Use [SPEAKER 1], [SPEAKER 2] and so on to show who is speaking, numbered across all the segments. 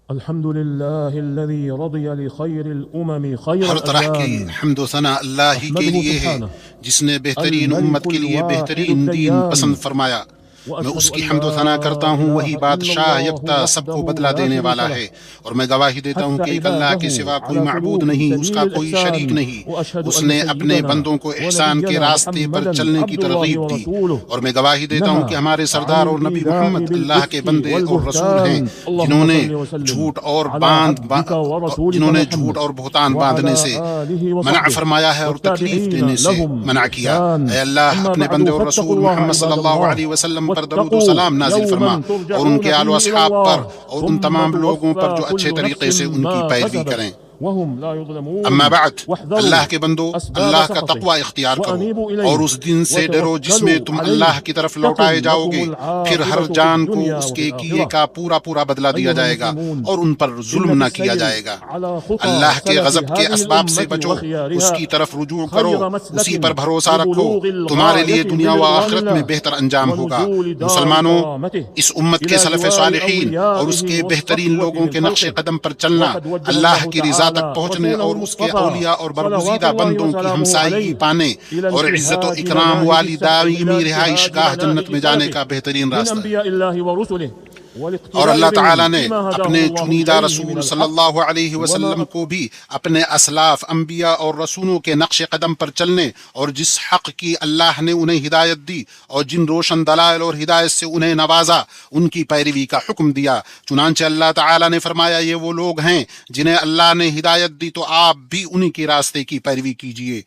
[SPEAKER 1] الحمد لله الذي رضي لخير الأمم خير
[SPEAKER 2] ہر طرح کی
[SPEAKER 1] الأديان
[SPEAKER 2] حمد و ثنا اللہ ہی کے
[SPEAKER 1] أحمده
[SPEAKER 2] لیے ہے
[SPEAKER 1] سبحانه
[SPEAKER 2] جس نے بہترین
[SPEAKER 1] الملك
[SPEAKER 2] امت کے لیے
[SPEAKER 1] الواحد
[SPEAKER 2] بہترین دین
[SPEAKER 1] الديان
[SPEAKER 2] پسند فرمایا۔ میں اس
[SPEAKER 1] وأشهد
[SPEAKER 2] کی
[SPEAKER 1] أن
[SPEAKER 2] حمد و ثنا
[SPEAKER 1] لا
[SPEAKER 2] کرتا ہوں، وہی
[SPEAKER 1] إله إلا
[SPEAKER 2] بادشاہ
[SPEAKER 1] الله
[SPEAKER 2] یکتا سب کو
[SPEAKER 1] وحده
[SPEAKER 2] بدلہ
[SPEAKER 1] لا
[SPEAKER 2] دینے
[SPEAKER 1] شريك
[SPEAKER 2] والا
[SPEAKER 1] له
[SPEAKER 2] ہے، اور میں گواہی دیتا ہوں
[SPEAKER 1] حث
[SPEAKER 2] کہ ایک اللہ کے
[SPEAKER 1] عباده
[SPEAKER 2] سوا کوئی
[SPEAKER 1] على
[SPEAKER 2] معبود
[SPEAKER 1] سلوك
[SPEAKER 2] نہیں، اس کا
[SPEAKER 1] سبيل
[SPEAKER 2] کوئی شریک
[SPEAKER 1] الإحسان
[SPEAKER 2] نہیں۔
[SPEAKER 1] وأشهد
[SPEAKER 2] اس
[SPEAKER 1] أن
[SPEAKER 2] نے اپنے
[SPEAKER 1] سيدنا
[SPEAKER 2] بندوں کو احسان کے
[SPEAKER 1] ونبينا
[SPEAKER 2] راستے پر
[SPEAKER 1] محمدا
[SPEAKER 2] چلنے کی
[SPEAKER 1] عبد الله
[SPEAKER 2] ترغیب دی،
[SPEAKER 1] ورسوله
[SPEAKER 2] اور میں گواہی دیتا ہوں
[SPEAKER 1] نهى
[SPEAKER 2] کہ ہمارے
[SPEAKER 1] عن
[SPEAKER 2] سردار اور نبی
[SPEAKER 1] الإيذاء
[SPEAKER 2] محمد اللہ کے
[SPEAKER 1] بالإفك
[SPEAKER 2] بندے اور رسول ہیں،
[SPEAKER 1] والبهتان
[SPEAKER 2] جنہوں
[SPEAKER 1] اللهم
[SPEAKER 2] نے
[SPEAKER 1] صل وسلم
[SPEAKER 2] جھوٹ اور
[SPEAKER 1] على عبدك ورسولك
[SPEAKER 2] جھوٹ
[SPEAKER 1] محمد
[SPEAKER 2] اور بہتان باندھنے
[SPEAKER 1] وعلى
[SPEAKER 2] سے
[SPEAKER 1] آله
[SPEAKER 2] منع
[SPEAKER 1] وصحبه
[SPEAKER 2] فرمایا ہے اور تکلیف
[SPEAKER 1] والتابعين
[SPEAKER 2] دینے سے
[SPEAKER 1] لهم
[SPEAKER 2] منع کیا۔
[SPEAKER 1] بإحسان
[SPEAKER 2] اے اللہ
[SPEAKER 1] أما
[SPEAKER 2] اپنے
[SPEAKER 1] بعد
[SPEAKER 2] بندے اور
[SPEAKER 1] فاتقوا
[SPEAKER 2] رسول
[SPEAKER 1] الله
[SPEAKER 2] محمد صلی
[SPEAKER 1] عباد
[SPEAKER 2] اللہ
[SPEAKER 1] الله
[SPEAKER 2] علیہ وسلم پر درود و
[SPEAKER 1] واتقوا
[SPEAKER 2] سلام نازل فرما،
[SPEAKER 1] يوما
[SPEAKER 2] اور ان کے
[SPEAKER 1] ترجعون
[SPEAKER 2] آل و
[SPEAKER 1] فيه إلى
[SPEAKER 2] اصحاب پر
[SPEAKER 1] الله
[SPEAKER 2] اور ان
[SPEAKER 1] ثم
[SPEAKER 2] تمام لوگوں پر
[SPEAKER 1] توفى
[SPEAKER 2] جو اچھے
[SPEAKER 1] كل نفس
[SPEAKER 2] طریقے سے ان کی
[SPEAKER 1] ما
[SPEAKER 2] پیروی
[SPEAKER 1] كسبت
[SPEAKER 2] کریں۔
[SPEAKER 1] وهم لا
[SPEAKER 2] اما
[SPEAKER 1] يظلمون
[SPEAKER 2] بعد،
[SPEAKER 1] واحذروا
[SPEAKER 2] اللہ کے بندو،
[SPEAKER 1] أسباب
[SPEAKER 2] اللہ کا
[SPEAKER 1] سخطه
[SPEAKER 2] تقوی اختیار کرو
[SPEAKER 1] وأنيبوا
[SPEAKER 2] اور
[SPEAKER 1] إليه
[SPEAKER 2] اس دن سے ڈرو جس میں
[SPEAKER 1] وتوكلوا
[SPEAKER 2] تم
[SPEAKER 1] عليه
[SPEAKER 2] اللہ کی طرف لوٹائے
[SPEAKER 1] تكن
[SPEAKER 2] جاؤ
[SPEAKER 1] لكم
[SPEAKER 2] گے، پھر ہر
[SPEAKER 1] العاقبة في
[SPEAKER 2] جان کو
[SPEAKER 1] الدنيا
[SPEAKER 2] اس
[SPEAKER 1] وفي
[SPEAKER 2] کے کیے
[SPEAKER 1] الآخرة
[SPEAKER 2] کا پورا پورا بدلہ دیا
[SPEAKER 1] أيها
[SPEAKER 2] جائے گا
[SPEAKER 1] المسلمون
[SPEAKER 2] اور ان پر ظلم
[SPEAKER 1] إن
[SPEAKER 2] نہ
[SPEAKER 1] في
[SPEAKER 2] کیا
[SPEAKER 1] السير
[SPEAKER 2] جائے گا۔
[SPEAKER 1] على خطى
[SPEAKER 2] اللہ کے
[SPEAKER 1] سلف
[SPEAKER 2] غضب کے
[SPEAKER 1] هذه
[SPEAKER 2] اسباب سے
[SPEAKER 1] الأمة
[SPEAKER 2] بچو، اس
[SPEAKER 1] وخيارها
[SPEAKER 2] کی طرف رجوع کرو،
[SPEAKER 1] خير
[SPEAKER 2] اسی
[SPEAKER 1] مسلك
[SPEAKER 2] پر بھروسہ رکھو،
[SPEAKER 1] لبلوغ
[SPEAKER 2] تمہارے لیے
[SPEAKER 1] الغاية
[SPEAKER 2] دنیا
[SPEAKER 1] من
[SPEAKER 2] و
[SPEAKER 1] رضوان
[SPEAKER 2] آخرت میں
[SPEAKER 1] الله
[SPEAKER 2] بہتر انجام ہوگا۔
[SPEAKER 1] ونزول دار
[SPEAKER 2] مسلمانوں،
[SPEAKER 1] كرامته
[SPEAKER 2] اس امت کے
[SPEAKER 1] إلى
[SPEAKER 2] سلف
[SPEAKER 1] جوار
[SPEAKER 2] صالحین اور اس
[SPEAKER 1] أوليائه
[SPEAKER 2] کے بہترین
[SPEAKER 1] والصفوة
[SPEAKER 2] لوگوں
[SPEAKER 1] من
[SPEAKER 2] کے نقش
[SPEAKER 1] خلقه
[SPEAKER 2] قدم پر چلنا،
[SPEAKER 1] وقد وجه
[SPEAKER 2] اللہ
[SPEAKER 1] الله
[SPEAKER 2] کی رضا تک
[SPEAKER 1] تعالى
[SPEAKER 2] پہنچنے
[SPEAKER 1] رسوله
[SPEAKER 2] اور اس کے
[SPEAKER 1] المصطفى
[SPEAKER 2] اولیاء اور
[SPEAKER 1] صلوات
[SPEAKER 2] برگزیدہ
[SPEAKER 1] الله
[SPEAKER 2] بندوں کی
[SPEAKER 1] وسلامه
[SPEAKER 2] ہمسائیگی
[SPEAKER 1] عليه
[SPEAKER 2] پانے
[SPEAKER 1] إلى
[SPEAKER 2] اور عزت و
[SPEAKER 1] انتهاج
[SPEAKER 2] اکرام
[SPEAKER 1] مناهج
[SPEAKER 2] والی
[SPEAKER 1] السبع
[SPEAKER 2] دائمی
[SPEAKER 1] إلى
[SPEAKER 2] رہائش
[SPEAKER 1] انتهاج
[SPEAKER 2] گاہ جنت
[SPEAKER 1] مناهج
[SPEAKER 2] میں جانے
[SPEAKER 1] سلفه
[SPEAKER 2] کا بہترین
[SPEAKER 1] من
[SPEAKER 2] راستہ ہے۔
[SPEAKER 1] أنبياء الله ورسله
[SPEAKER 2] اور
[SPEAKER 1] والاقتداء
[SPEAKER 2] اللہ تعالیٰ
[SPEAKER 1] بهم
[SPEAKER 2] نے
[SPEAKER 1] فيما
[SPEAKER 2] اپنے
[SPEAKER 1] هداهم الله
[SPEAKER 2] چنیدہ
[SPEAKER 1] إليه من
[SPEAKER 2] رسول صلی
[SPEAKER 1] الحق
[SPEAKER 2] اللہ علیہ
[SPEAKER 1] وما
[SPEAKER 2] وسلم کو بھی اپنے اسلاف انبیاء اور رسولوں کے نقش قدم پر چلنے اور جس حق کی اللہ نے انہیں ہدایت دی اور جن روشن دلائل اور ہدایت سے انہیں نوازا ان کی پیروی کا حکم دیا۔ چنانچہ اللہ تعالیٰ نے فرمایا، یہ وہ لوگ ہیں جنہیں اللہ نے ہدایت دی تو آپ بھی انہی کے راستے کی پیروی کیجیے۔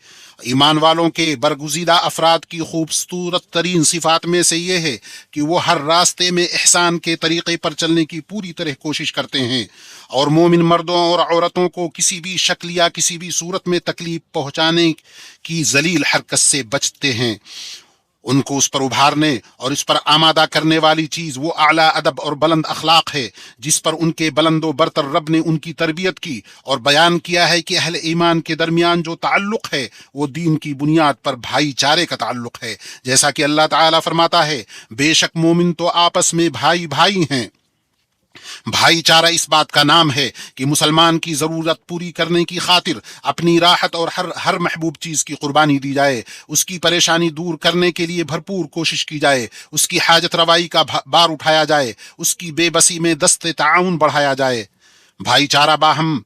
[SPEAKER 2] ایمان والوں کے برگزیدہ افراد کی خوبصورت ترین صفات میں سے یہ ہے کہ وہ ہر راستے میں احسان کے طریقے پر چلنے کی پوری طرح کوشش کرتے ہیں اور مومن مردوں اور عورتوں کو کسی بھی شکل یا کسی بھی صورت میں تکلیف پہنچانے کی ذلیل حرکت سے بچتے ہیں۔ ان کو اس پر ابھارنے اور اس پر آمادہ کرنے والی چیز وہ اعلیٰ ادب اور بلند اخلاق ہے جس پر ان کے بلند و برتر رب نے ان کی تربیت کی اور بیان کیا ہے کہ اہل ایمان کے درمیان جو تعلق ہے وہ دین کی بنیاد پر بھائی چارے کا تعلق ہے، جیسا کہ اللہ تعالیٰ فرماتا ہے، بے شک مومن تو آپس میں بھائی بھائی ہیں۔ بھائی چارہ اس بات کا نام ہے کہ مسلمان کی ضرورت پوری کرنے کی خاطر اپنی راحت اور ہر محبوب چیز کی قربانی دی جائے، اس کی پریشانی دور کرنے کے لیے بھرپور کوشش کی جائے، اس کی حاجت روائی کا بار اٹھایا جائے، اس کی بے بسی میں دست تعاون بڑھایا جائے۔ بھائی چارہ باہم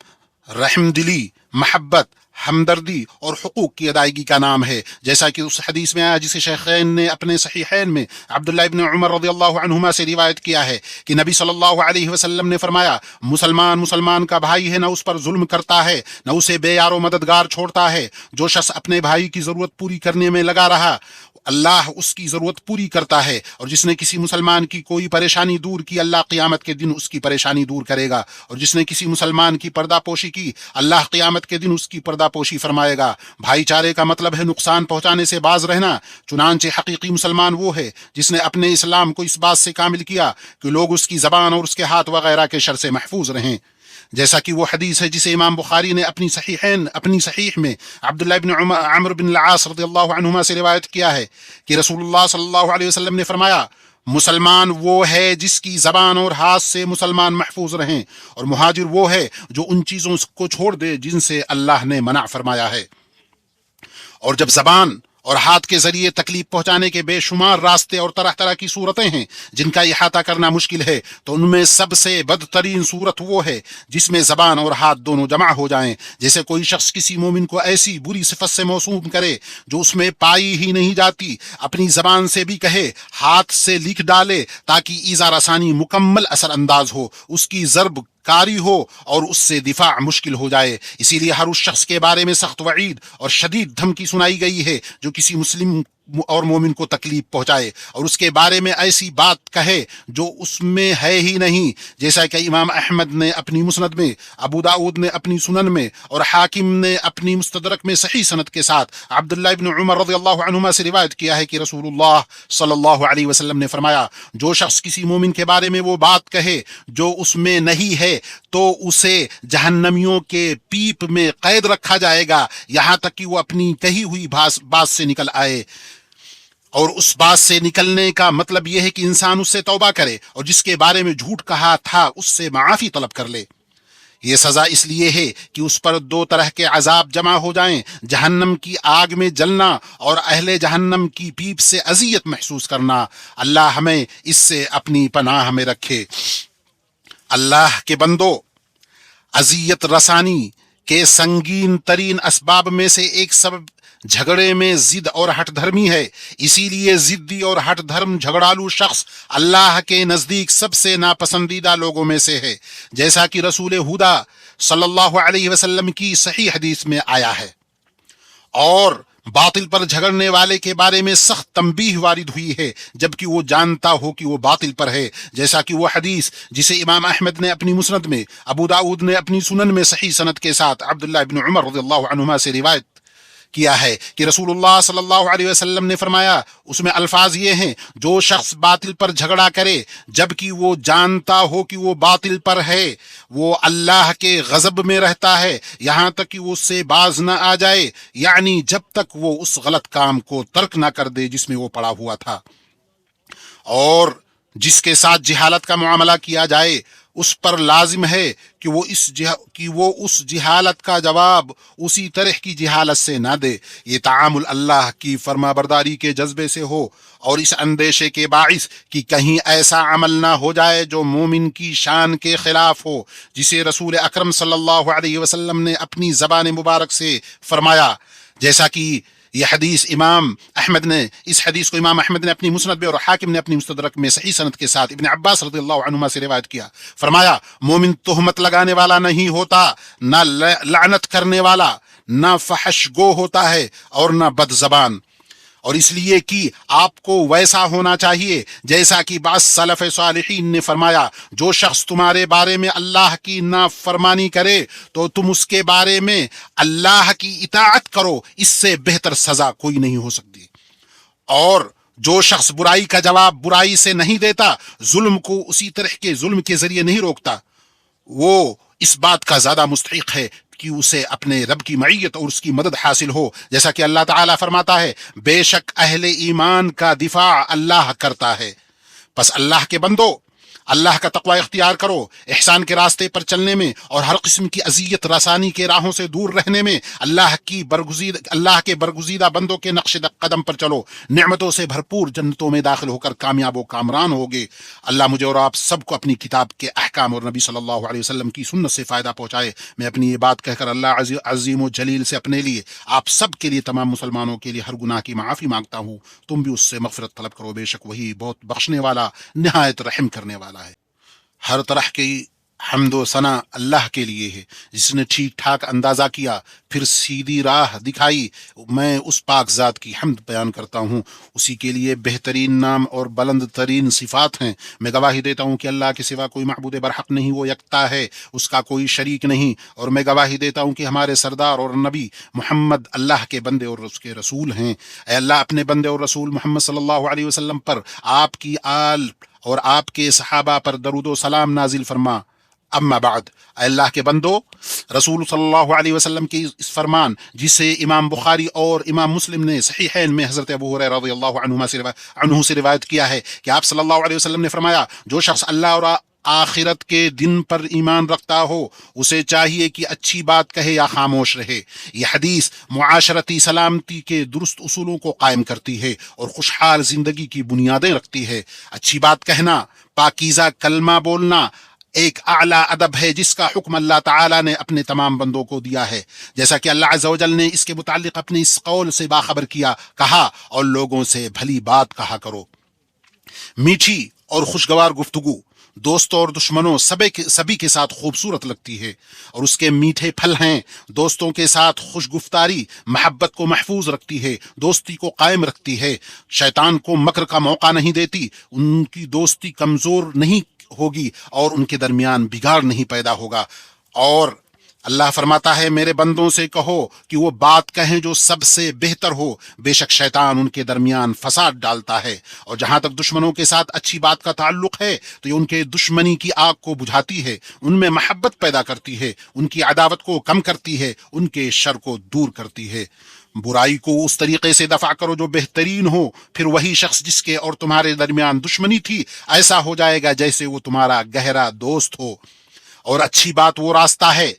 [SPEAKER 2] رحم دلی، محبت، ہمدردی اور حقوق کی ادائیگی کا نام ہے، جیسا کہ اس حدیث میں آیا جسے شیخین نے اپنے صحیحین میں عبداللہ ابن عمر رضی اللہ عنہما سے روایت کیا ہے کہ نبی صلی اللہ علیہ وسلم نے فرمایا، مسلمان کا بھائی ہے، نہ اس پر ظلم کرتا ہے، نہ اسے بے یار و مددگار چھوڑتا ہے۔ جو شخص اپنے بھائی کی ضرورت پوری کرنے میں لگا رہا، اللہ اس کی ضرورت پوری کرتا ہے، اور جس نے کسی مسلمان کی کوئی پریشانی دور کی، اللہ قیامت کے دن اس کی پریشانی دور کرے گا، اور جس نے کسی مسلمان کی پردہ پوشی کی، اللہ قیامت کے دن اس کی پردہ پوشی فرمائے گا۔ بھائی چارے کا مطلب ہے نقصان پہنچانے سے باز رہنا، چنانچہ حقیقی مسلمان وہ ہے جس نے اپنے اسلام کو اس بات سے کامل کیا کہ لوگ اس کی زبان اور اس کے ہاتھ وغیرہ کے شر سے محفوظ رہیں، جیسا کہ وہ حدیث ہے جسے امام بخاری نے اپنی صحیح میں عبداللہ بن عمر بن العاص رضی اللہ عنہما سے روایت کیا ہے کہ رسول اللہ صلی اللہ علیہ وسلم نے فرمایا، مسلمان وہ ہے جس کی زبان اور ہاتھ سے مسلمان محفوظ رہیں، اور مہاجر وہ ہے جو ان چیزوں کو چھوڑ دے جن سے اللہ نے منع فرمایا ہے۔ اور جب زبان اور ہاتھ کے ذریعے تکلیف پہنچانے کے بے شمار راستے اور طرح طرح کی صورتیں ہیں جن کا احاطہ کرنا مشکل ہے، تو ان میں سب سے بدترین صورت وہ ہے جس میں زبان اور ہاتھ دونوں جمع ہو جائیں، جیسے کوئی شخص کسی مومن کو ایسی بری صفت سے موسوم کرے جو اس میں پائی ہی نہیں جاتی، اپنی زبان سے بھی کہے، ہاتھ سے لکھ ڈالے تاکہ ایذا رسانی مکمل اثر انداز ہو، اس کی ضرب کاری ہو اور اس سے دفاع مشکل ہو جائے۔ اسی لیے ہر اس شخص کے بارے میں سخت وعید اور شدید دھمکی سنائی گئی ہے جو کسی مسلم اور مومن کو تکلیف پہنچائے اور اس کے بارے میں ایسی بات کہے جو اس میں ہے ہی نہیں، جیسا کہ امام احمد نے اپنی مسند میں، ابو داؤد نے اپنی سنن میں، اور حاکم نے اپنی مستدرک میں صحیح سند کے ساتھ عبداللہ ابن عمر رضی اللہ عنہما سے روایت کیا ہے کہ رسول اللہ صلی اللہ علیہ وسلم نے فرمایا، جو شخص کسی مومن کے بارے میں وہ بات کہے جو اس میں نہیں ہے تو اسے جہنمیوں کے پیپ میں قید رکھا جائے گا یہاں تک کہ وہ اپنی کہی ہوئی بات سے نکل آئے۔ اور اس بات سے نکلنے کا مطلب یہ ہے کہ انسان اس سے توبہ کرے اور جس کے بارے میں جھوٹ کہا تھا اس سے معافی طلب کر لے۔ یہ سزا اس لیے ہے کہ اس پر دو طرح کے عذاب جمع ہو جائیں، جہنم کی آگ میں جلنا اور اہل جہنم کی پیپ سے اذیت محسوس کرنا۔ اللہ ہمیں اس سے اپنی پناہ میں رکھے۔ اللہ کے بندو، اذیت رسانی کے سنگین ترین اسباب میں سے ایک سبب جھگڑے میں ضد اور ہٹ دھرمی ہے۔ اسی لیے ضدی اور ہٹ دھرم جھگڑالو شخص اللہ کے نزدیک سب سے ناپسندیدہ لوگوں میں سے ہے، جیسا کہ رسول خدا صلی اللہ علیہ وسلم کی صحیح حدیث میں آیا ہے۔ اور باطل پر جھگڑنے والے کے بارے میں سخت تنبیہ وارد ہوئی ہے جبکہ وہ جانتا ہو کہ وہ باطل پر ہے، جیسا کہ وہ حدیث جسے امام احمد نے اپنی مسند میں، ابو داؤد نے اپنی سنن میں صحیح سند کے ساتھ عبداللہ بن عمر رضی اللہ عنہما سے روایت کیا ہے کہ رسول اللہ صلی اللہ علیہ وسلم نے فرمایا، اس میں الفاظ یہ ہیں: جو شخص باطل پر جھگڑا کرے جبکہ وہ جانتا ہو کہ وہ باطل پر ہے، وہ اللہ کے غضب میں رہتا ہے یہاں تک کہ وہ اس سے باز نہ آ جائے، یعنی جب تک وہ اس غلط کام کو ترک نہ کر دے جس میں وہ پڑا ہوا تھا۔ اور جس کے ساتھ جہالت کا معاملہ کیا جائے اس پر لازم ہے کہ وہ اس جہالت کا جواب اسی طرح کی جہالت سے نہ دے۔ یہ تعامل اللہ کی فرما برداری کے جذبے سے ہو اور اس اندیشے کے باعث کہ کہیں ایسا عمل نہ ہو جائے جو مومن کی شان کے خلاف ہو، جسے رسول اکرم صلی اللہ علیہ وسلم نے اپنی زبان مبارک سے فرمایا، جیسا کہ یہ حدیث اس حدیث کو امام احمد نے اپنی مسند میں اور حاکم نے اپنی مستدرک میں صحیح سند کے ساتھ ابن عباس رضی اللہ عنہما سے روایت کیا۔ فرمایا، مومن تہمت لگانے والا نہیں ہوتا، نہ لعنت کرنے والا، نہ فحش گو ہوتا ہے اور نہ بد زبان، اور اس لیے کہ آپ کو ویسا ہونا چاہیے جیسا کہ بعض سلف صالحین نے فرمایا، جو شخص تمہارے بارے میں اللہ کی نافرمانی کرے تو تم اس کے بارے میں اللہ کی اطاعت کرو، اس سے بہتر سزا کوئی نہیں ہو سکتی۔ اور جو شخص برائی کا جواب برائی سے نہیں دیتا، ظلم کو اسی طرح کے ظلم کے ذریعے نہیں روکتا، وہ اس بات کا زیادہ مستحق ہے کہ اسے اپنے رب کی معیت اور اس کی مدد حاصل ہو، جیسا کہ اللہ تعالیٰ فرماتا ہے، بے شک اہل ایمان کا دفاع اللہ کرتا ہے۔ پس اللہ کے بندو، اللہ کا تقوی اختیار کرو، احسان کے راستے پر چلنے میں اور ہر قسم کی اذیت رسانی کے راہوں سے دور رہنے میں اللہ کے برگزیدہ بندوں کے نقش قدم پر چلو، نعمتوں سے بھرپور جنتوں میں داخل ہو کر کامیاب و کامران ہوگے۔ اللہ مجھے اور آپ سب کو اپنی کتاب کے احکام اور نبی صلی اللہ علیہ وسلم کی سنت سے فائدہ پہنچائے۔ میں اپنی یہ بات کہہ کر اللہ عظیم و جلیل سے اپنے لیے، آپ سب کے لیے، تمام مسلمانوں کے لیے ہر گناہ کی معافی مانگتا ہوں۔ تم بھی اس سے مغفرت طلب کرو، بے شک وہی بہت بخشنے والا، نہایت رحم کرنے والا ہے۔ ہر طرح کی حمد و ثنا اللہ کے لیے ہے جس نے ٹھیک ٹھاک اندازہ کیا پھر سیدھی راہ دکھائی۔ میں اس پاک ذات کی حمد بیان کرتا ہوں، اسی کے لیے بہترین نام اور بلند ترین صفات ہیں۔ میں گواہی دیتا ہوں کہ اللہ کے سوا کوئی معبود برحق نہیں، وہ یکتا ہے، اس کا کوئی شریک نہیں، اور میں گواہی دیتا ہوں کہ ہمارے سردار اور نبی محمد اللہ کے بندے اور اس کے رسول ہیں۔ اے اللہ، اپنے بندے اور رسول محمد صلی اللہ علیہ وسلم پر، آپ کی آل اور آپ کے صحابہ پر درود و سلام نازل فرما۔ اما بعد، اے اللہ کے بندو، رسول صلی اللہ علیہ وسلم کی اس فرمان جسے امام بخاری اور امام مسلم نے صحیحین میں حضرت ابو ہریرہ رضی اللہ عنہ سے روایت کیا ہے کہ آپ صلی اللہ علیہ وسلم نے فرمایا، جو شخص اللہ اور آخرت کے دن پر ایمان رکھتا ہو اسے چاہیے کہ اچھی بات کہے یا خاموش رہے۔ یہ حدیث معاشرتی سلامتی کے درست اصولوں کو قائم کرتی ہے اور خوشحال زندگی کی بنیادیں رکھتی ہے۔ اچھی بات کہنا، پاکیزہ کلمہ بولنا ایک اعلیٰ ادب ہے جس کا حکم اللہ تعالیٰ نے اپنے تمام بندوں کو دیا ہے، جیسا کہ اللہ عز و جل نے اس کے متعلق اپنے اس قول سے باخبر کہا، اور لوگوں سے بھلی بات کہا کرو۔ میٹھی اور خوشگوار گفتگو دوستوں اور دشمنوں سبھی کے ساتھ خوبصورت لگتی ہے، اور اس کے میٹھے پھل ہیں۔ دوستوں کے ساتھ خوش گفتاری محبت کو محفوظ رکھتی ہے، دوستی کو قائم رکھتی ہے، شیطان کو مکر کا موقع نہیں دیتی، ان کی دوستی کمزور نہیں ہوگی اور ان کے درمیان بگاڑ نہیں پیدا ہوگا۔ اور اللہ فرماتا ہے، میرے بندوں سے کہو کہ وہ بات کہیں جو سب سے بہتر ہو، بے شک شیطان ان کے درمیان فساد ڈالتا ہے۔ اور جہاں تک دشمنوں کے ساتھ اچھی بات کا تعلق ہے تو یہ ان کے دشمنی کی آگ کو بجھاتی ہے، ان میں محبت پیدا کرتی ہے، ان کی عداوت کو کم کرتی ہے، ان کے شر کو دور کرتی ہے۔ برائی کو اس طریقے سے دفع کرو جو بہترین ہو، پھر وہی شخص جس کے اور تمہارے درمیان دشمنی تھی ایسا ہو جائے گا جیسے وہ تمہارا گہرا دوست ہو۔ اور اچھی بات وہ راستہ ہے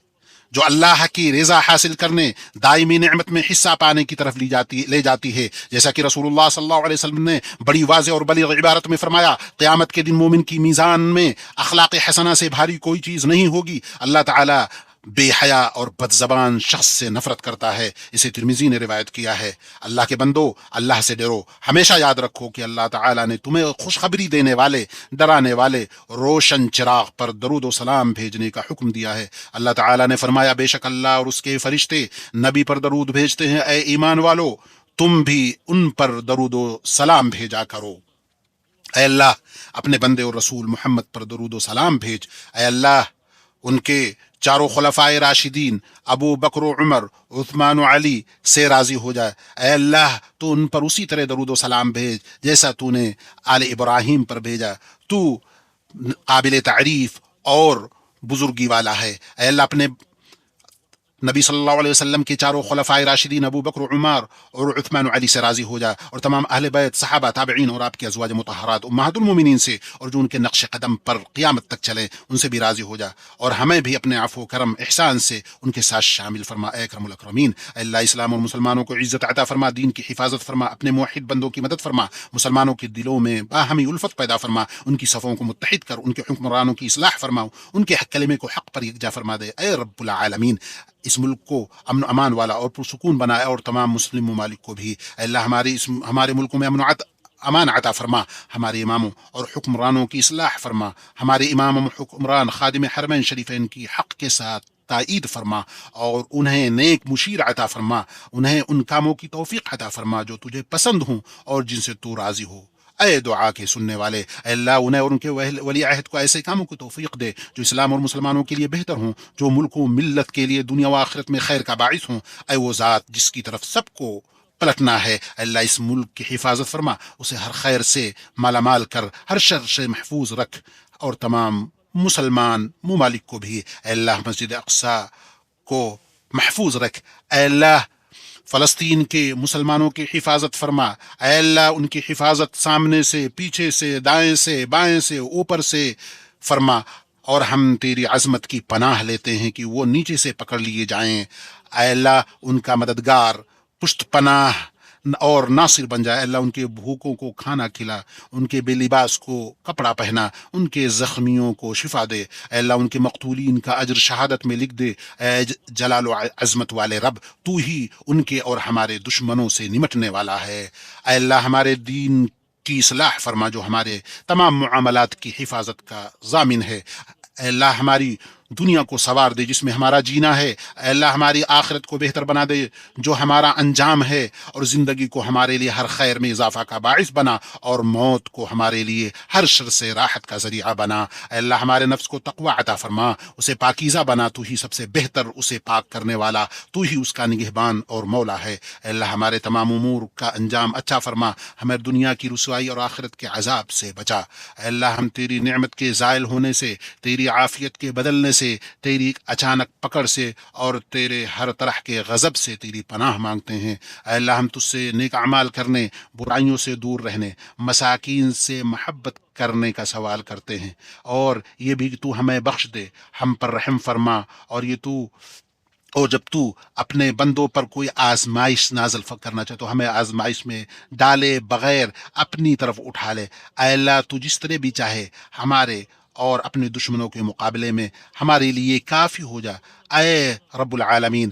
[SPEAKER 2] جو اللہ کی رضا حاصل کرنے، دائمی نعمت میں حصہ پانے کی طرف لے جاتی ہے، جیسا کہ رسول اللہ صلی اللہ علیہ وسلم نے بڑی واضح اور بلیغ عبارت میں فرمایا، قیامت کے دن مومن کی میزان میں اخلاق حسنہ سے بھاری کوئی چیز نہیں ہوگی۔ اللہ تعالی بے حیا اور بد زبان شخص سے نفرت کرتا ہے، اسے ترمذی نے روایت کیا ہے۔ اللہ کے بندو، اللہ سے ڈرو، ہمیشہ یاد رکھو کہ اللہ تعالیٰ نے تمہیں خوشخبری دینے والے، ڈرانے والے روشن چراغ پر درود و سلام بھیجنے کا حکم دیا ہے۔ اللہ تعالیٰ نے فرمایا، بے شک اللہ اور اس کے فرشتے نبی پر درود بھیجتے ہیں، اے ایمان والو تم بھی ان پر درود و سلام بھیجا کرو۔ اے اللہ اپنے بندے اور رسول محمد پر درود و سلام بھیج۔ اے اللہ ان کے چاروں خلفائے راشدین ابو بکر و عمر، عثمان و علی سے راضی ہو جائے۔ اے اللہ تو ان پر اسی طرح درود و سلام بھیج جیسا تو نے آل ابراہیم پر بھیجا، تو قابل تعریف اور بزرگی والا ہے۔ اے اللہ اپنے نبی صلی اللہ علیہ وسلم کے چاروں خلفائے راشدین ابو بکر و عمر اور عثمان و علی سے راضی ہو جا، اور تمام اہل بیت، صحابہ، تابعین اور آپ کے ازواج مطہرات امہات المومنین سے، اور جو ان کے نقش قدم پر قیامت تک چلے ان سے بھی راضی ہو جا، اور ہمیں بھی اپنے عفو کرم احسان سے ان کے ساتھ شامل فرما اے اکرم الاکرمین۔ اے اللہ اسلام اور مسلمانوں کو عزت عطا فرما، دین کی حفاظت فرما، اپنے موحد بندوں کی مدد فرما، مسلمانوں کے دلوں میں باہمی الفت پیدا فرما، ان کی صفوں کو متحد کر، ان کے حکمرانوں کی اصلاح فرما، ان کے کلمے کو حق پر یکجا فرما دے اے رب العالمین۔ اس ملک کو امن و امان والا اور پرسکون بنائے، اور تمام مسلم ممالک کو بھی۔ اے اللہ ہمارے ملکوں میں امان عطا فرما، ہمارے اماموں اور حکمرانوں کی اصلاح فرما، ہمارے امام و حکمران خادم حرمین شریفین کی حق کے ساتھ تائید فرما، اور انہیں نیک مشیر عطا فرما، انہیں ان کاموں کی توفیق عطا فرما جو تجھے پسند ہوں اور جن سے تو راضی ہو۔ اے دعا کے سننے والے، اے اللہ انہیں اور ان کے ولی عہد کو ایسے کاموں کو توفیق دے جو اسلام اور مسلمانوں کے لیے بہتر ہوں، جو ملک و ملت کے لیے دنیا و آخرت میں خیر کا باعث ہوں۔ اے وہ ذات جس کی طرف سب کو پلٹنا ہے، اے اللہ اس ملک کی حفاظت فرما، اسے ہر خیر سے مالا مال کر، ہر شر سے محفوظ رکھ، اور تمام مسلمان ممالک کو بھی اے اللہ مسجد اقصی کو محفوظ رکھ۔ اے اللہ فلسطین کے مسلمانوں کی حفاظت فرما، اے اللہ ان کی حفاظت سامنے سے، پیچھے سے، دائیں سے، بائیں سے، اوپر سے فرما، اور ہم تیری عظمت کی پناہ لیتے ہیں کہ وہ نیچے سے پکڑ لیے جائیں۔ اے اللہ ان کا مددگار، پشت پناہ اور ناصر بن جائے۔ اللہ ان کے بھوکوں کو کھانا کھلا، ان کے بے لباس کو کپڑا پہنا، ان کے زخمیوں کو شفا دے۔ اے اللہ ان کے مقتولین کا اجر شہادت میں لکھ دے۔ اے جلال و عظمت والے رب، تو ہی ان کے اور ہمارے دشمنوں سے نمٹنے والا ہے۔ اے اللہ ہمارے دین کی اصلاح فرما جو ہمارے تمام معاملات کی حفاظت کا ضامن ہے۔ اے اللہ ہماری دنیا کو سوار دے جس میں ہمارا جینا ہے، اے اللہ ہماری آخرت کو بہتر بنا دے جو ہمارا انجام ہے، اور زندگی کو ہمارے لیے ہر خیر میں اضافہ کا باعث بنا، اور موت کو ہمارے لیے ہر شر سے راحت کا ذریعہ بنا۔ اے اللہ ہمارے نفس کو تقوی عطا فرما، اسے پاکیزہ بنا، تو ہی سب سے بہتر اسے پاک کرنے والا، تو ہی اس کا نگہبان اور مولا ہے۔ اے اللہ ہمارے تمام امور کا انجام اچھا فرما، ہمیں دنیا کی رسوائی اور آخرت کے عذاب سے بچا۔ اے اللہ ہم تیری نعمت کے زائل ہونے سے، تیری عافیت کے بدلنے سے، تیری اچانک پکڑ سے، اور تیرے ہر طرح کے غضب سے تیری پناہ مانگتے ہیں۔ اے اللہ ہم تجھ سے نیک اعمال کرنے، برائیوں سے دور رہنے، مساکین سے محبت کرنے کا سوال کرتے ہیں، اور یہ بھی کہ تو ہمیں بخش دے، ہم پر رحم فرما، اور جب تو اپنے بندوں پر کوئی آزمائش نازل کرنا چاہے تو ہمیں آزمائش میں ڈالے بغیر اپنی طرف اٹھا لے۔ اے اللہ تو جس طرح بھی چاہے ہمارے اور اپنے دشمنوں کے مقابلے میں ہمارے لیے کافی ہو جا اے رب العالمین۔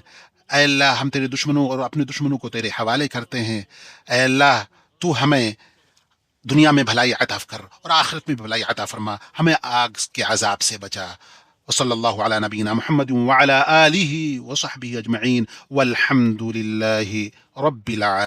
[SPEAKER 2] اے اللہ ہم تیرے دشمنوں اور اپنے دشمنوں کو تیرے حوالے کرتے ہیں۔ اے اللہ تو ہمیں دنیا میں بھلائی عطا کر اور آخرت میں بھلائی عطا فرما، ہمیں آگ کے عذاب سے بچا۔ وصلی اللہ علی نبینا محمد وعلی آلہ وصحبہ اجمعین والحمد للہ رب العالمین۔